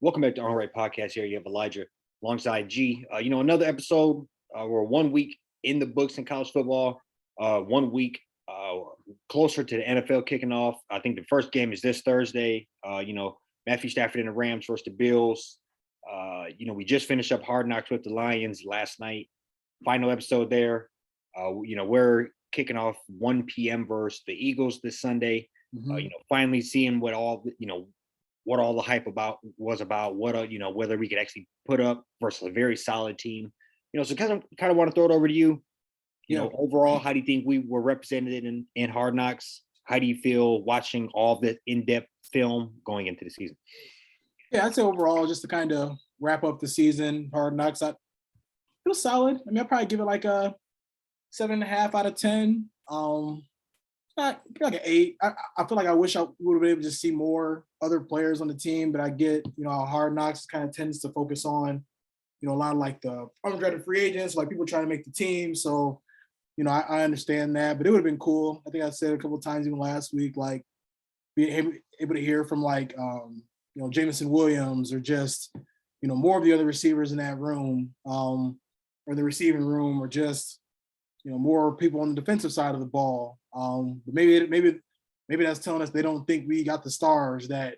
Welcome back to On Right Podcast. Here you have Elijah alongside G. Another episode. We're 1 week in the books in college football. 1 week closer to the NFL kicking off. I think the first game is this Thursday. Matthew Stafford and the Rams versus the Bills. We just finished up Hard Knocks with the Lions last night. Final episode there. We're kicking off 1 p.m. versus the Eagles this Sunday. Finally seeing what all the hype was about, whether we could actually put up versus a very solid team. So kind of want to throw it over to you. Overall, how do you think we were represented in Hard Knocks? How do you feel watching all the in-depth film going into the season? Yeah, I'd say overall, just to kind of wrap up the season, Hard Knocks, it was solid. I mean, I'd probably give it like a 7.5 out of 10. Like an 8. I feel like I wish I would have been able to see more other players on the team, but I get, how Hard Knocks kind of tends to focus on, a lot of like the undrafted free agents, like people trying to make the team. So, I understand that, but it would have been cool. I think I said a couple of times even last week, like being able to hear from like, Jameson Williams or just, more of the other receivers in that room or the receiving room or just, more people on the defensive side of the ball. But maybe that's telling us they don't think we got the stars that,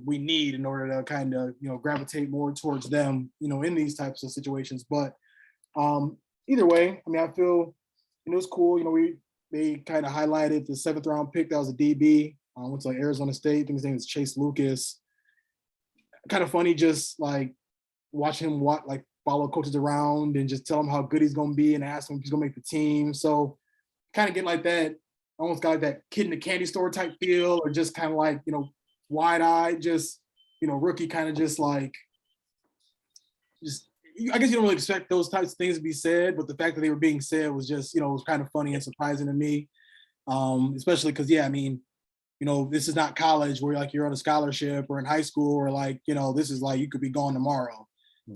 we need in order to kind of, gravitate more towards them, in these types of situations. But either way, I mean, I feel, it was cool. They kind of highlighted the 7th round pick that was a DB. Went to like Arizona State. I think his name is Chase Lucas. Kind of funny, just like watching him follow coaches around and just tell him how good he's going to be and ask him if he's going to make the team. So kind of get like that, almost got like that kid in the candy store type feel, or just kind of like, wide-eyed, just, rookie kind of just like, I guess you don't really expect those types of things to be said, but the fact that they were being said was just, was kind of funny and surprising to me. Especially because, this is not college where like you're on a scholarship or in high school or like, this is like you could be gone tomorrow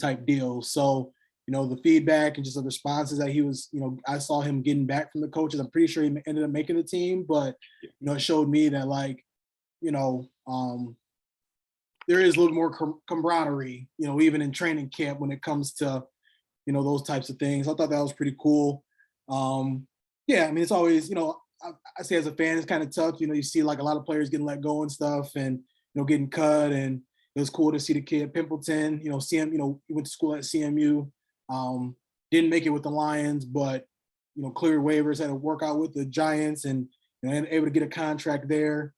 type deal. So, the feedback and just the responses that he was, I saw him getting back from the coaches. I'm pretty sure he ended up making the team, but, it showed me that like, there is a little more camaraderie, even in training camp when it comes to, those types of things. I thought that was pretty cool. It's always, I say as a fan, it's kind of tough. You see like a lot of players getting let go and stuff and, getting cut. And it was cool to see the kid Pimpleton, see him, he went to school at CMU, didn't make it with the Lions, but, cleared waivers, had to work out with the Giants and, able to get a contract there.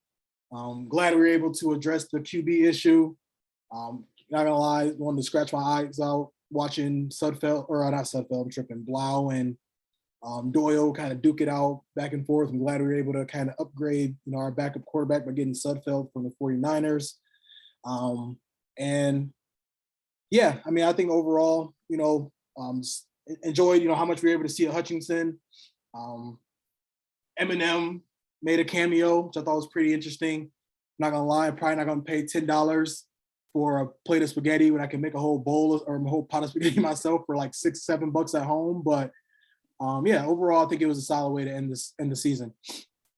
Glad we were able to address the QB issue. Not gonna lie, wanted to scratch my eyes out watching Blau and Doyle kind of duke it out back and forth. I'm glad we were able to kind of upgrade, our backup quarterback by getting Sudfeld from the 49ers. I think overall, enjoyed, how much we were able to see at Hutchinson. Eminem made a cameo, which I thought was pretty interesting. Not gonna lie, I'm probably not gonna pay $10 for a plate of spaghetti when I can make a whole bowl or a whole pot of spaghetti myself for like $6-7 at home. But overall, I think it was a solid way to end the season.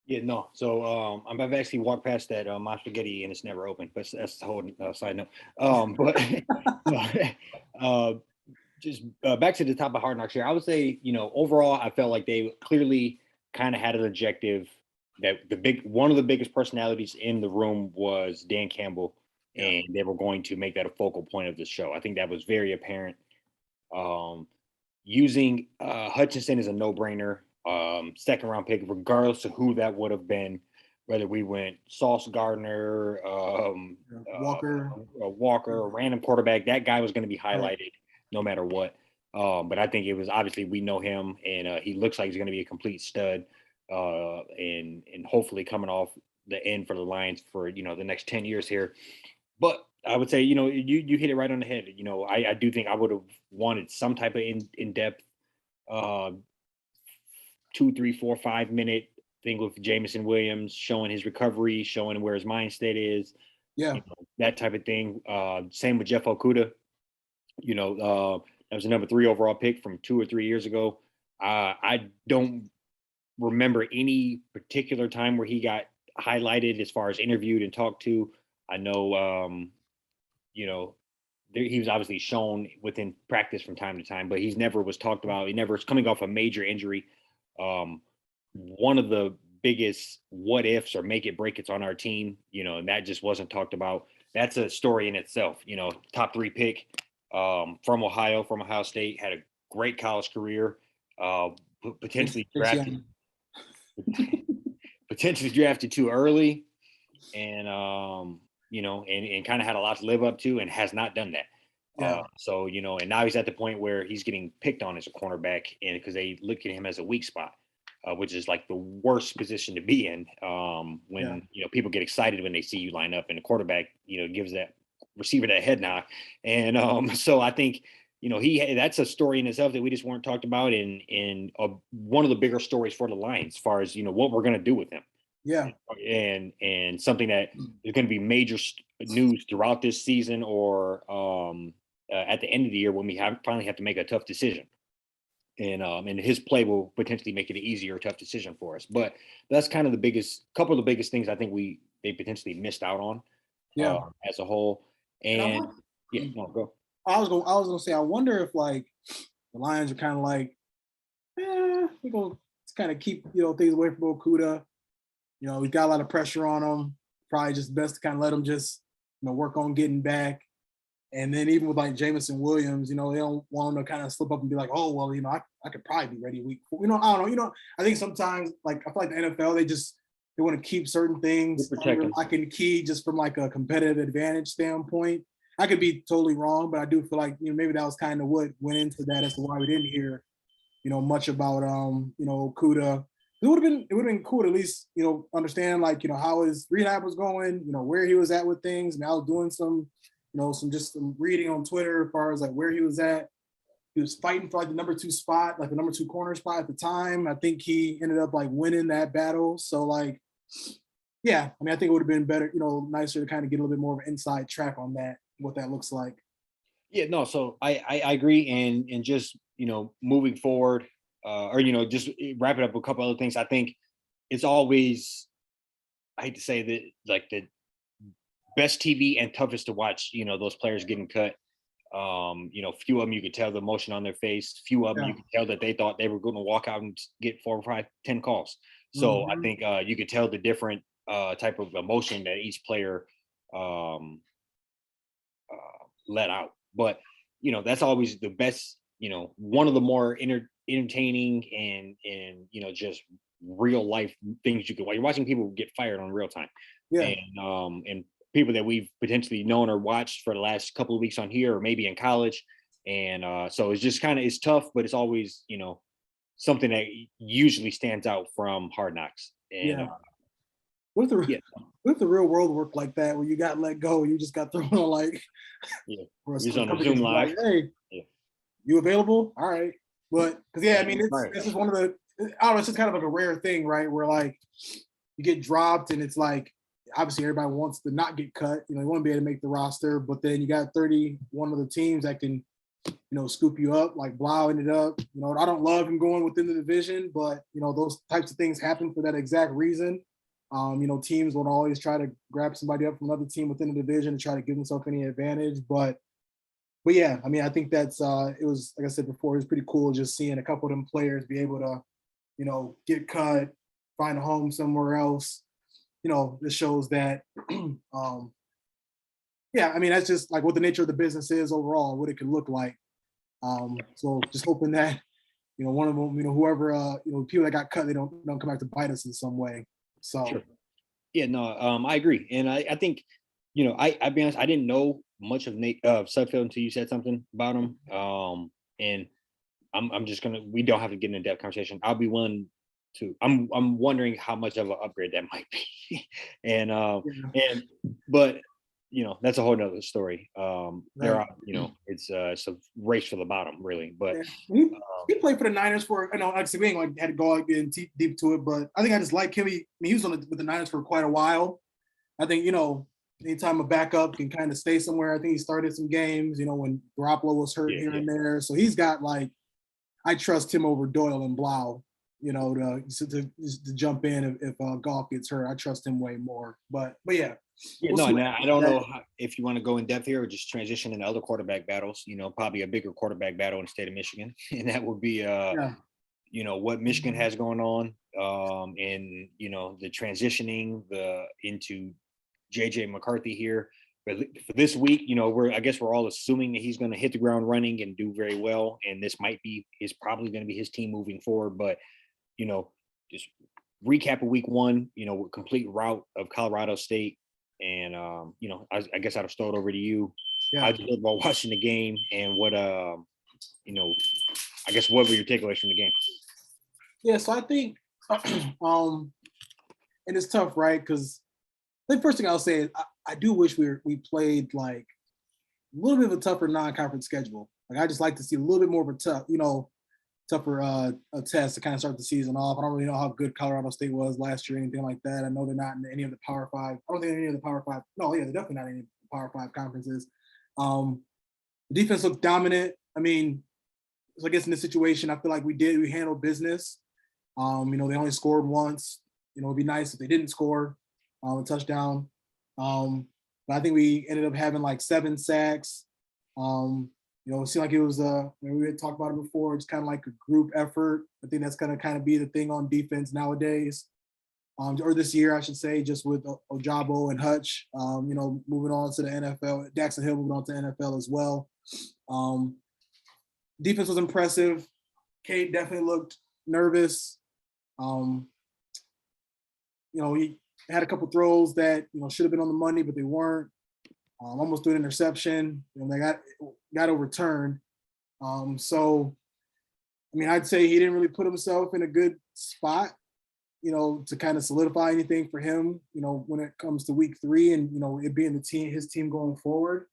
Yeah, no. So I've actually walked past that my spaghetti and it's never open, but that's the whole side note. Just back to the top of Hard Knocks here. I would say, overall, I felt like they clearly kind of had an objective that one of the biggest personalities in the room was Dan Campbell, and they were going to make that a focal point of the show. I think that was very apparent. Using Hutchinson is a no-brainer. 2nd round pick, regardless of who that would have been, whether we went Sauce Gardner, Walker, a random quarterback, that guy was going to be highlighted no matter what. But I think it was obviously we know him, and he looks like he's going to be a complete stud, and hopefully coming off the end for the Lions for the next 10 years here. But I would say you hit it right on the head. I do think I would have wanted some type of in-depth 2, 3, 4, 5 minute thing with Jameson Williams, showing his recovery, showing where his mind state is, that type of thing. Same with Jeff Okudah. That was a number 3 overall pick from 2 or 3 years ago. I don't remember any particular time where he got highlighted as far as interviewed and talked to. I know, he was obviously shown within practice from time to time, but he's never was talked about. He never was coming off a major injury. One of the biggest what ifs or make it break it's on our team, and that just wasn't talked about. That's a story in itself. Top 3 pick from Ohio State, had a great college career, potentially drafted, potentially drafted too early, and and kind of had a lot to live up to, and has not done that. Yeah. So and now he's at the point where he's getting picked on as a cornerback, and because they look at him as a weak spot, which is like the worst position to be in. When people get excited when they see you line up, and the quarterback gives that receiver that head nod, and so I think that's a story in itself that we just weren't talked about, in one of the bigger stories for the Lions, as far as what we're going to do with him. Yeah. And something that is going to be major news throughout this season, or at the end of the year when we finally have to make a tough decision. And his play will potentially make it an easier, tough decision for us. But that's kind of couple of the biggest things I think they potentially missed out on, as a whole. And go. I was gonna say, I wonder if like the Lions are kind of like, we're gonna kind of keep things away from Okudah. We've got a lot of pressure on him. Probably just best to kind of let him just work on getting back. And then even with like Jamison Williams, they don't want him to kind of slip up and be like, oh well, I could probably be ready week 4. I don't know. I think sometimes like I feel like the NFL they want to keep certain things under lock and key just from like a competitive advantage standpoint. I could be totally wrong, but I do feel like maybe that was kind of what went into that as to why we didn't hear much about Okudah. It would have been cool to at least understand like how his rehab was going, where he was at with things. And I was doing some some reading on Twitter as far as like where he was at. He was fighting for like the number 2 spot, like the number 2 corner spot at the time. I think he ended up like winning that battle. So like, yeah, I mean, I think it would have been better, nicer to kind of get a little bit more of an inside track on that, what that looks like. Yeah, no, so I agree. And just, moving forward, or, just wrap it up with a couple other things. I think it's always, I hate to say that, like the best TV and toughest to watch, those players getting cut. Few of them you could tell the emotion on their face. Few of them you could tell that they thought they were going to walk out and get 4 or 5, 10 calls. So I think you could tell the different type of emotion that each player let out. But that's always the best. One of the more entertaining and just real life things you could. While you're watching people get fired on real time. Yeah. And people that we've potentially known or watched for the last couple of weeks on here, or maybe in college. And so it's just it's tough, but it's always, something that usually stands out from Hard Knocks. And what if the real world worked like that, where you got let go, you just got thrown on like, you're on a Zoom live. Like, hey, you available? All right. But because I mean, it's just one of the, I don't know, it's just kind of like a rare thing, right? Where like you get dropped and it's like, obviously everybody wants to not get cut. You want to be able to make the roster, but then you got 31 of the teams that can, scoop you up. Like Blau ended up, I don't love him going within the division, but those types of things happen for that exact reason. Teams will always try to grab somebody up from another team within the division to try to give themselves any advantage. But yeah, I mean, I think that's it was, like I said before, it was pretty cool just seeing a couple of them players be able to, get cut, find a home somewhere else. This shows that, I mean, that's just like what the nature of the business is overall, what it could look like. So just hoping that, one of them, whoever, people that got cut, they don't come back to bite us in some way. So, sure. Yeah, no, I agree. And I think, I'll be honest, I didn't know much of Nate Sudfeld until you said something about him. And I'm just we don't have to get in a depth conversation. I'll be willing to. I'm wondering how much of an upgrade that might be. But that's a whole nother story. There are, it's a race for the bottom, really. But he played for the Niners for, actually we ain't like had to go out getting deep to it, but I think I just like him. He was with the Niners for quite a while. I think anytime a backup can kind of stay somewhere. I think he started some games, when Garoppolo was hurt here and there. So he's got like, I trust him over Doyle and Blau. to jump in if Golf gets hurt. I trust him way more. But yeah, Yeah, we'll no, see what no, I happens don't with know if you want to go in depth here or just transition into other quarterback battles. Probably a bigger quarterback battle in the state of Michigan, and that would be that. what Michigan has going on, and the transitioning into JJ McCarthy here. But for this week, I guess we're all assuming that he's going to hit the ground running and do very well, and this is probably going to be his team moving forward. But just recap of week one, with complete route of Colorado State. And I guess I'd have stole it over to you. Yeah. How'd you feel about watching the game, and what I guess what were your takeaways from the game? Yeah, so I think and it's tough, right? Because the first thing I'll say is I do wish we played like a little bit of a tougher non-conference schedule. Like I just like to see a little bit more of a tougher a test to kind of start the season off. I don't really know how good Colorado State was last year or anything like that. I know they're not in any of the Power Five. I don't think any of the Power Five. No, yeah, they're definitely not in any of the Power Five conferences. The defense looked dominant. I mean, so I guess in this situation, I feel like we handled business. They only scored once. It'd be nice if they didn't score a touchdown. But I think we ended up having like 7 sacks. It seemed like it was we had talked about it before. It's kind of like a group effort. I think that's going to kind of be the thing on defense nowadays, or this year, I should say, just with Ojabo and Hutch. Moving on to the NFL. Daxon Hill moving on to the NFL as well. Defense was impressive. Cade definitely looked nervous. He had a couple throws that should have been on the money, but they weren't. Almost threw an interception. They got overturned. So, I mean, I'd say he didn't really put himself in a good spot, to kind of solidify anything for him, when it comes to week 3 and it being his team going forward.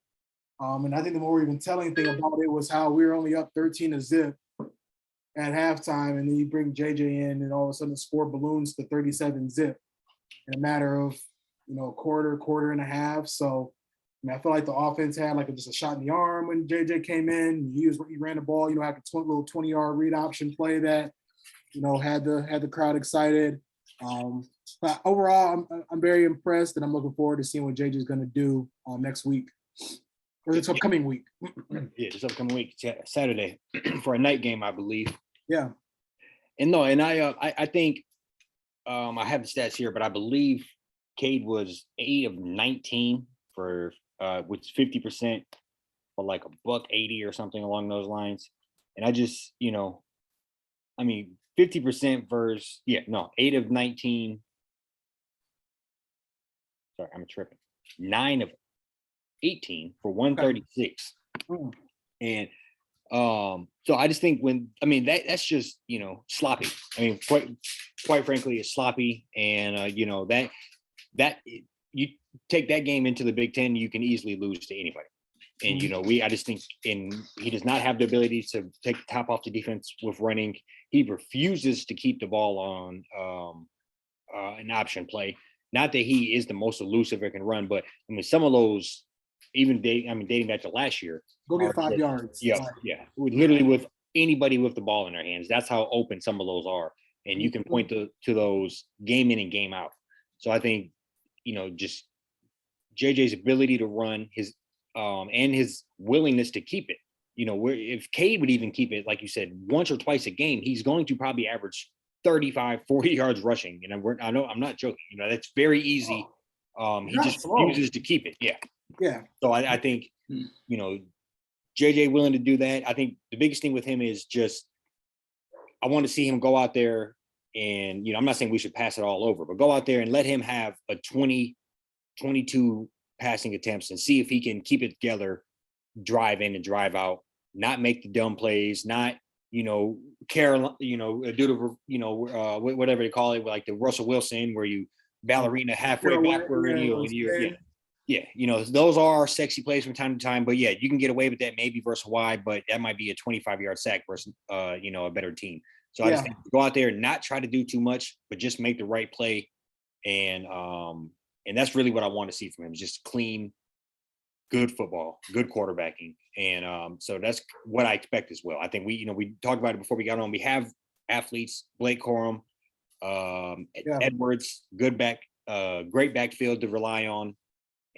And I think the more even telling thing about it was how we were only up 13-0 at halftime, and then you bring JJ in, and all of a sudden the score balloons to 37-0 in a matter of quarter and a half. So I feel like the offense had like just a shot in the arm when JJ came in. He ran the ball, had a little 20-yard read option play that had the crowd excited. But overall, I'm very impressed, and I'm looking forward to seeing what JJ is going to do next week. Or this upcoming week. Yeah, this upcoming week, Saturday, for a night game, I believe. Yeah. And I think I have the stats here, but I believe Cade was 8 of 19 for with 50% for like $180 or something along those lines. And I just 50% versus 8 of 19. Sorry, I'm tripping. 9 of 18 for 136. Mm. And so I just think that's just sloppy. I mean, quite frankly, it's sloppy. And that you take that game into the Big Ten, you can easily lose to anybody. And I just think he does not have the ability to take the top off the defense with running. He refuses to keep the ball on an option play. Not that he is the most elusive or can run, but some of those, even dating back to last year, go get 5 yards. Yeah. Literally with anybody with the ball in their hands. That's how open some of those are, and you can point to those game in and game out. So I think just JJ's ability to run his and his willingness to keep it. If Cade would even keep it, like you said, once or twice a game, he's going to probably average 35, 40 yards rushing. And I know I'm not joking. That's very easy. He just refuses to keep it. Yeah. Yeah. So I think, JJ willing to do that. I think the biggest thing with him is just, I want to see him go out there and, I'm not saying we should pass it all over, but go out there and let him have a 20, 22 passing attempts and see if he can keep it together, drive in and drive out, not make the dumb plays, not, care, do the, whatever they call it, like the Russell Wilson, where you ballerina halfway backward and those are sexy plays from time to time, but you can get away with that maybe versus Y, but that might be a 25-yard sack versus a better team. So I just think go out there and not try to do too much, but just make the right play. And that's really what I want to see from him, just clean, good football, good quarterbacking. And so that's what I expect as well. I think we talked about it before we got on. We have athletes. Blake Corum, Yeah. Edwards, great backfield to rely on,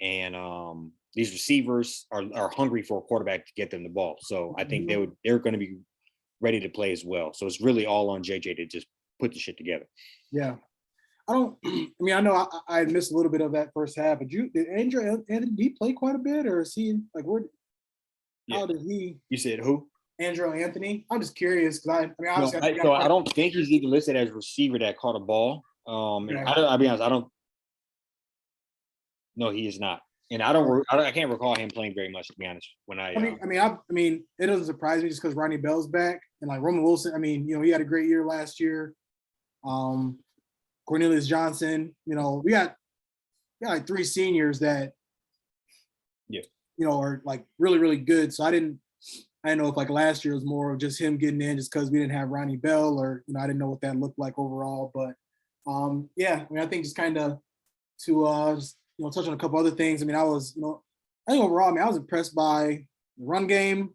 and these receivers are hungry for a quarterback to get them the ball. So I think Mhm. they're going to be ready to play as well. So it's really all on JJ to just put the shit together. Yeah. I don't. I mean, I know I missed a little bit of that first half. But did Andrew Anthony did he play quite a bit, or is he like where? Yeah. How did he? You said who? Andrew Anthony. I'm just curious because I mean, No, obviously, I think we so got I quite. don't think he's even listed as a receiver that caught a ball. And Okay. I'll be honest, I don't. No, he is not. And I can't recall him playing very much, to be honest. When I mean, it doesn't surprise me just because Ronnie Bell's back and like Roman Wilson. I mean, he had a great year last year. Um, Cornelius Johnson. We got like three seniors that yeah, are like really really good. So I didn't know if like last year was more of just him getting in just because we didn't have Ronnie Bell or I didn't know what that looked like overall. But yeah, I mean I think just kind of to just touch on a couple other things. I mean I think overall I was impressed by the run game.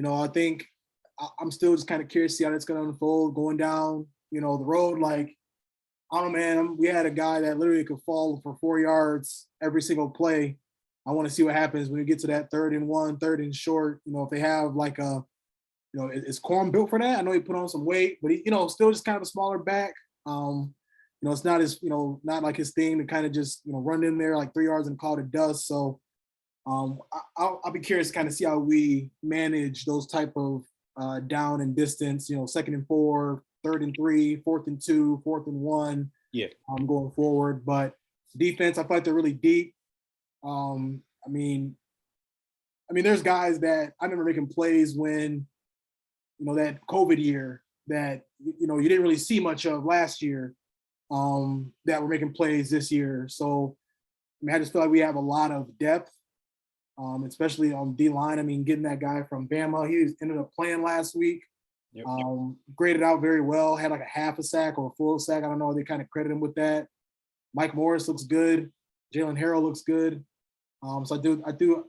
I think I'm still just kind of curious to see how that's going to unfold going down the road. Like I don't know, man. We had a guy that literally could fall for 4 yards every single play. I want to see what happens when we get to that 3rd and 1, 3rd and short. If they have like is Corum built for that? I know he put on some weight, but he, still just kind of a smaller back. It's not his, not like his thing to kind of just, run in there like 3 yards and call it dust. So I'll be curious to kind of see how we manage those type of down and distance, 2nd and 4, 3rd and 3, 4th and 2, 4th and 1. yeah, Going forward. But defense, I feel like they're really deep. I mean, there's guys that I remember making plays when, that COVID year that you didn't really see much of last year, that were making plays this year. So I just feel like we have a lot of depth, especially on D line. I mean, getting that guy from Bama, he ended up playing last week. yep. Graded out very well, had like a half a sack or a full sack. I don't know. They kind of credit him with that. Mike Morris looks good. Jalen Harrell looks good. So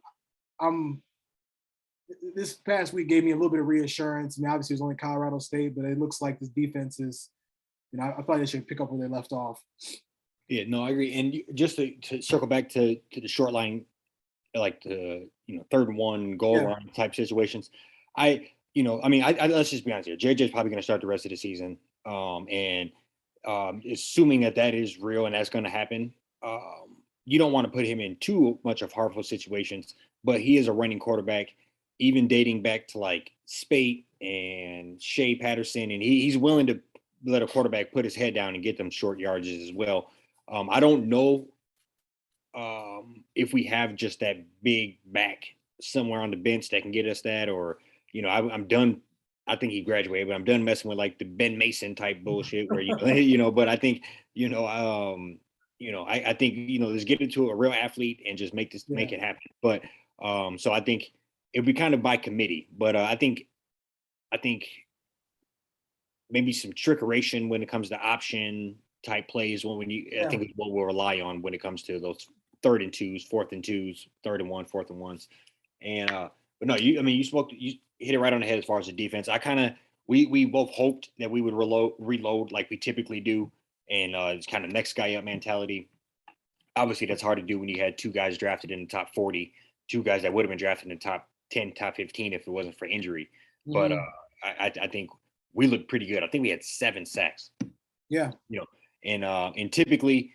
this past week gave me a little bit of reassurance. I mean, obviously it was only Colorado State, but it looks like this defense is, I feel like they should pick up where they left off. Yeah, no, I agree. And just to circle back to the short line, like the 3rd and 1 goal Yeah. line type situations, I let's just be honest here. JJ's probably going to start the rest of the season, and assuming that is real and that's going to happen, you don't want to put him in too much of harmful situations. But he is a running quarterback, even dating back to like Spate and Shea Patterson, and he's willing to let a quarterback put his head down and get them short yardages as well. I don't know if we have just that big back somewhere on the bench that can get us that, or I'm done. I think he graduated, but I'm done messing with like the Ben Mason type bullshit where you play, But I think, I think let's get into a real athlete and just make Yeah. it happen. But so I think it'd be kind of by committee, but I think maybe some trickeration when it comes to option type plays I think is what we'll rely on when it comes to those 3rd and 2s, 4th and 2s, 3rd and 1, 4th and 1s. And but no, you hit it right on the head as far as the defense. We both hoped that we would reload like we typically do, and it's kind of next guy up mentality. Obviously, that's hard to do when you had 2 guys drafted in the top 40, 2 guys that would have been drafted in the top 10, top 15 if it wasn't for injury. But I think we looked pretty good. I think we had 7 sacks. Yeah. And typically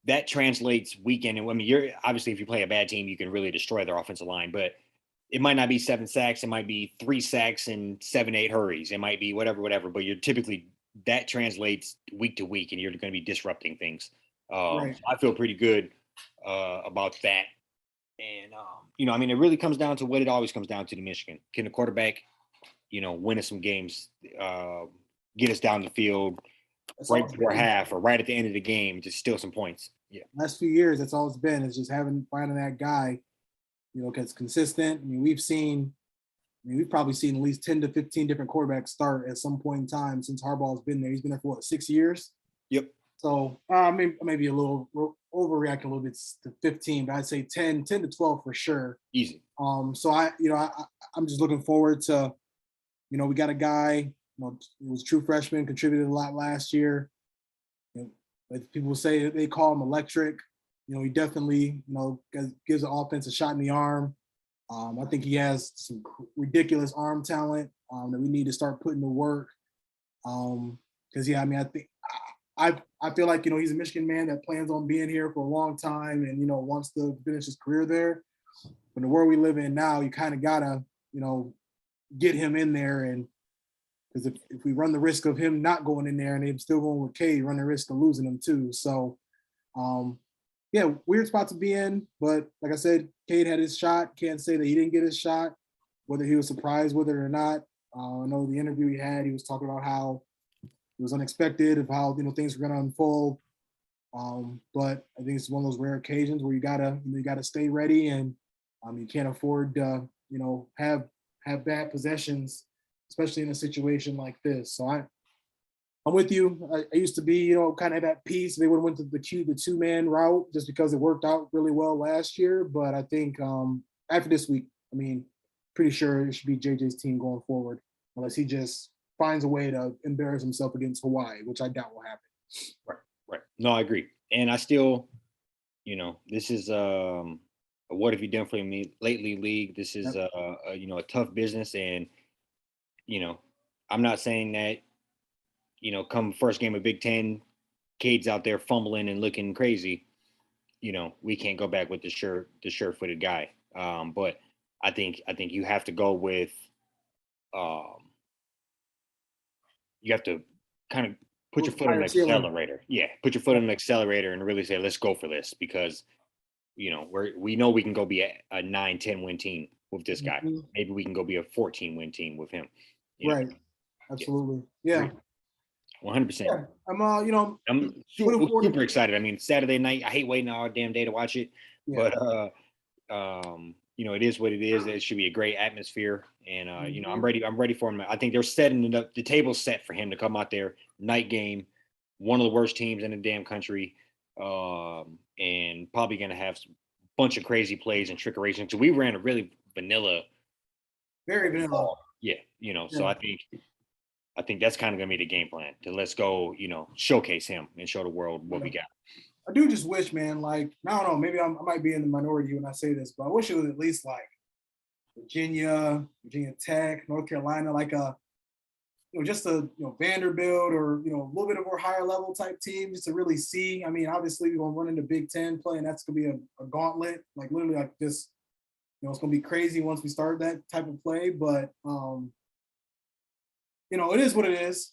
that translates weekend. And I mean, you're obviously if you play a bad team, you can really destroy their offensive line. But it might not be 7 sacks. It might be 3 sacks and 7, 8 hurries. It might be whatever. But you're typically that translates week to week, and you're going to be disrupting things. Right. So I feel pretty good about that. And it really comes down to what it always comes down to Michigan. Can the quarterback, win us some games, get us down the field right before half or right at the end of the game, just steal some points. Yeah. Last few years, that's all it's been is just finding that guy, that's consistent. I mean, we've probably seen at least 10 to 15 different quarterbacks start at some point in time since Harbaugh's been there. He's been there for 6 years? Yep. So maybe a little overreacting a little bit to 15, but I'd say 10 to 12 for sure. Easy. So I'm just looking forward to, we got a guy he was a true freshman, contributed a lot last year. Like people say they call him electric. He definitely, gives the offense a shot in the arm. I think he has some ridiculous arm talent that we need to start putting to work. Because I feel like he's a Michigan man that plans on being here for a long time and wants to finish his career there. But the world we live in now, you kind of gotta get him in there, and because if we run the risk of him not going in there and him still going with Cade, run the risk of losing him too. So, yeah, weird spot to be in. But like I said, Cade had his shot. Can't say that he didn't get his shot, whether he was surprised with it or not. I know the interview he had, he was talking about how it was unexpected of how things were going to unfold. But I think it's one of those rare occasions where you gotta stay ready, and you can't afford have bad possessions, especially in a situation like this. So I'm with you. I used to be, kind of that piece. They would have went to the two-man route just because it worked out really well last year. But I think after this week, pretty sure it should be JJ's team going forward, unless he just finds a way to embarrass himself against Hawaii, which I doubt will happen. Right. No, I agree. And I still, this is a what have you done for me lately league. This is a tough business, and I'm not saying that come first game of Big Ten, Cade's out there fumbling and looking crazy. We can't go back with the sure-footed guy. But I think you have to go with you have to kind of put your foot on the accelerator. Yeah, put your foot on the accelerator and really say, let's go for this, because we know we can go be a 9-10 win team with this guy. Mm-hmm. Maybe we can go be a 14 win team with him. Right. Absolutely. Yeah. 100%. Yeah. I'm super excited. Saturday night, I hate waiting all damn day to watch it, but it is what it is. It should be a great atmosphere, and I'm ready for him. I think they're setting it up. The table's set for him to come out there, night game, one of the worst teams in the damn country, and probably going to have a bunch of crazy plays and trickeration. So we ran a really very vanilla. Yeah, so I think that's kind of going to be the game plan, to let's go, showcase him and show the world what we got. I do just wish, man, like, I don't know, maybe I might be in the minority when I say this, but I wish it was at least like Virginia Tech, North Carolina, like just a Vanderbilt or a little bit of a higher level type team, just to really see. Obviously we're gonna run into Big Ten play, and that's gonna be a gauntlet, like literally like this. It's gonna be crazy once we start that type of play, but it is what it is.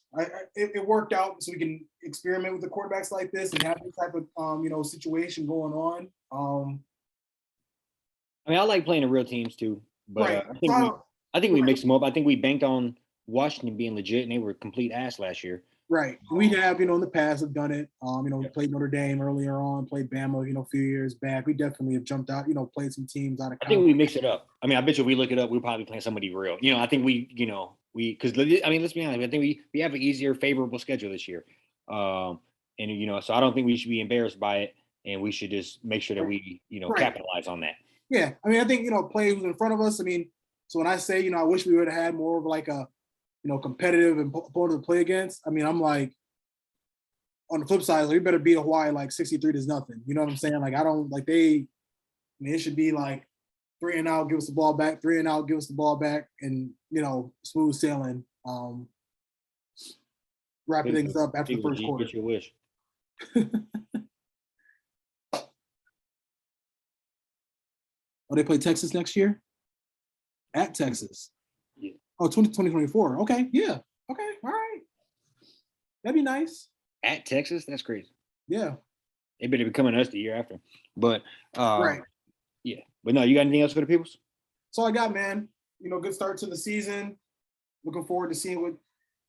It worked out so we can experiment with the quarterbacks like this and have this type of situation going on. I like playing the real teams too, but right. I think we mixed them up. I think we banked on Washington being legit, and they were complete ass last year. Right. We have, in the past have done it. We played Notre Dame earlier on, played Bama, a few years back. We definitely have jumped out, played some teams out of. I think we mix it up. I bet you if we look it up, we'll probably play somebody real. I think because let's be honest, I think we have an easier, favorable schedule this year. So I don't think we should be embarrassed by it, and we should just make sure that we, capitalize on that. Yeah. I think, play who's in front of us. So when I say, I wish we would have had more of like a, competitive opponent to play against. I'm like, on the flip side, like, we better beat Hawaii like 63-0. You know what I'm saying? Like, I don't like it should be like 3 and out, give us the ball back, 3 and out, give us the ball back, and smooth sailing. Wrapping things up after the first quarter. Get your wish. They play Texas next year? At Texas. Yeah. Oh, 2024. Okay. Yeah. Okay. All right. That'd be nice. At Texas? That's crazy. Yeah. They better be coming to us the year after. But right. Yeah. But no, you got anything else for the peoples? That's all I got, man. Good start to the season. Looking forward to seeing what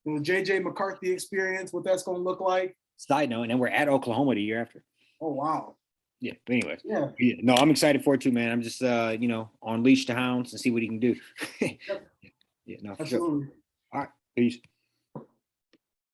the JJ McCarthy experience, what that's going to look like. Side note, and then we're at Oklahoma the year after. Oh, wow. Yeah, but anyways. Yeah. No, I'm excited for it too, man. I'm just on leash the hounds and see what he can do. Yep. Yeah, no, for absolutely. Sure. All right. Peace.